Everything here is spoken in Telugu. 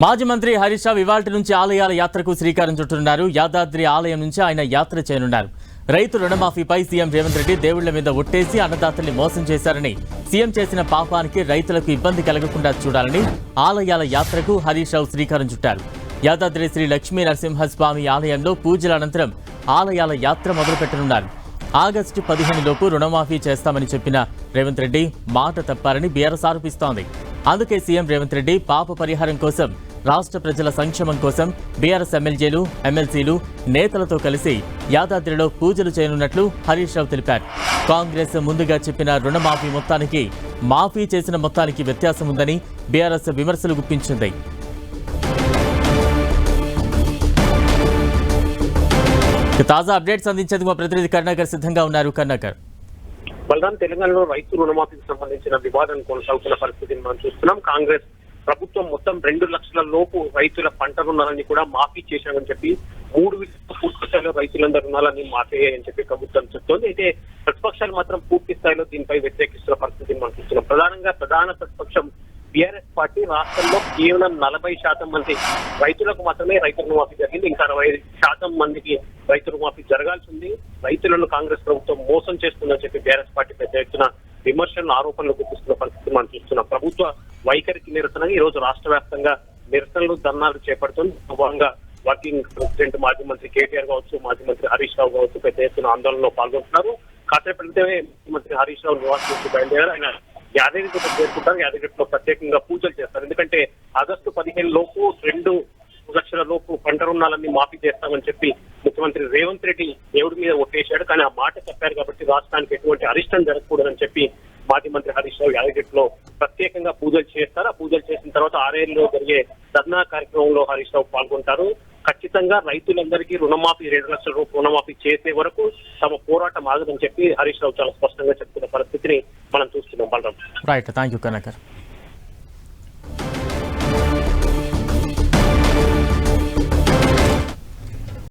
మాజీ మంత్రి హరీష్ రావు ఇవాల్టి నుంచి ఆలయాల యాత్రకు శ్రీకారం చుట్టనున్నారు. యాదాద్రి ఆలయం నుంచి ఆయన యాత్ర చేయనున్నారు. రైతు రుణమాఫీపై సీఎం రేవంత్ రెడ్డి దేవుళ్ల మీద ఒట్టేసి అన్నదాతల్ని మోసం చేశారని, సీఎం చేసిన పాపానికి రైతులకు ఇబ్బంది కలగకుండా చూడాలని ఆలయాల యాత్రకు హరీష్ రావు శ్రీకారం చుట్టారు. యాదాద్రి శ్రీ లక్ష్మీ నరసింహస్వామి ఆలయంలో పూజల అనంతరం ఆలయాల యాత్ర మొదలుపెట్టనున్నారు. ఆగస్టు 15 లోపు రుణమాఫీ చేస్తామని చెప్పిన రేవంత్ రెడ్డి మాట తప్పారని బీఆర్ఎస్ ఆరోపిస్తోంది. అందుకే సీఎం రేవంత్ రెడ్డి పాప పరిహారం కోసం, రాష్ట్ర ప్రజల సంక్షేమం కోసం బీఆర్ఎస్ ఎమ్మెల్యేలు, ఎమ్మెల్సీలు, నేతలతో కలిసి యాదాద్రిలో పూజలు చేయనున్నట్లు హరీష్ రావు తెలిపారు. కాంగ్రెస్ ముందుగా చెప్పిన రుణమాఫీ మొత్తానికి, మాఫీ చేసిన మొత్తానికి వ్యత్యాసం ఉందని బీఆర్ఎస్ విమర్శలు గుప్పించింది. తాజా అప్డేట్స్ అందించేందుకు మా ప్రతినిధి కరుణాకర్ సిద్ధంగా ఉన్నారు. కరుణాకర్, బలరాం, తెలంగాణలో రైతు రుణమాఫీకి సంబంధించిన వివాదం కొనసాగుతున్న పరిస్థితిని మనం చూస్తున్నాం. కాంగ్రెస్ ప్రభుత్వం మొత్తం 2 లక్షల లోపు రైతుల పంట రుణాలని కూడా మాఫీ చేశామని చెప్పి 3 విడతల పూర్తి స్థాయిలో రైతులందరి రుణాలని మాఫీ అయ్యాయని చెప్పి ప్రభుత్వం చెప్తోంది. అయితే ప్రతిపక్షాలు మాత్రం పూర్తి స్థాయిలో దీనిపై వ్యతిరేకిస్తున్న పరిస్థితిని మనం చూస్తున్నాం. ప్రధాన ప్రతిపక్షం బీఆర్ఎస్ పార్టీ రాష్ట్రంలో కేవలం 40% మంది రైతులకు మాత్రమే రైతు రుణమాఫీ జరిగింది. ఇంకా 60% మందికి రైతు రుణమాఫీ జరగాల్సి ఉంది. రైతులను కాంగ్రెస్ ప్రభుత్వం మోసం చేస్తుందని చెప్పి బీఆర్ఎస్ పార్టీ పెద్ద ఎత్తున విమర్శలను, ఆరోపణలు గుర్తిస్తున్న పరిస్థితి మనం చూస్తున్నాం. ప్రభుత్వ వైఖరికి నిరసనగా ఈ రోజు రాష్ట్ర వ్యాప్తంగా నిరసనలు, ధర్నాలు చేపడుతుంది. భాగంగా వర్కింగ్ ప్రెసిడెంట్ మాజీ మంత్రి కేటీఆర్ కావచ్చు, మాజీ మంత్రి హరీష్ రావు కావచ్చు పెద్ద ఎత్తున ఆందోళనలో పాల్గొంటున్నారు. కాసేపటితే ముఖ్యమంత్రి హరీష్ రావు నివాసం నుంచి బయలుదేరారు. ఆయన యాదగిరిగుట్ట చేరుకుంటారు. యాదగిరిలో ప్రత్యేకంగా పూజలు చేస్తారు. ఎందుకంటే ఆగస్టు 15 లోపు 2 లక్షల లోపు పంట రుణాలన్నీ మాఫీ చేస్తామని చెప్పి ముఖ్యమంత్రి రేవంత్ రెడ్డి దేవుడి మీద ఒట్టేశాడు. కానీ ఆ మాట చెప్పారు కాబట్టి రాష్ట్రానికి ఎటువంటి అరిష్టం జరగకూడదని చెప్పి మాజీ మంత్రి హరీష్ రావు యాదగిరిలో ప్రత్యేకంగా పూజలు చేస్తారు. ఆ పూజలు చేసిన తర్వాత ఆరేళ్ళలో జరిగే ధర్నా కార్యక్రమంలో హరీష్ రావు పాల్గొంటారు. ఖచ్చితంగా రైతులందరికీ రుణమాఫీ 2 లక్షల రూపాయలు రుణమాఫీ చేసే వరకు తమ పోరాటం ఆగదని చెప్పి హరీష్ రావు చాలా స్పష్టంగా చెప్తున్న పరిస్థితిని మనం చూస్తున్నాం. Balaram, right, thank you Karunakar.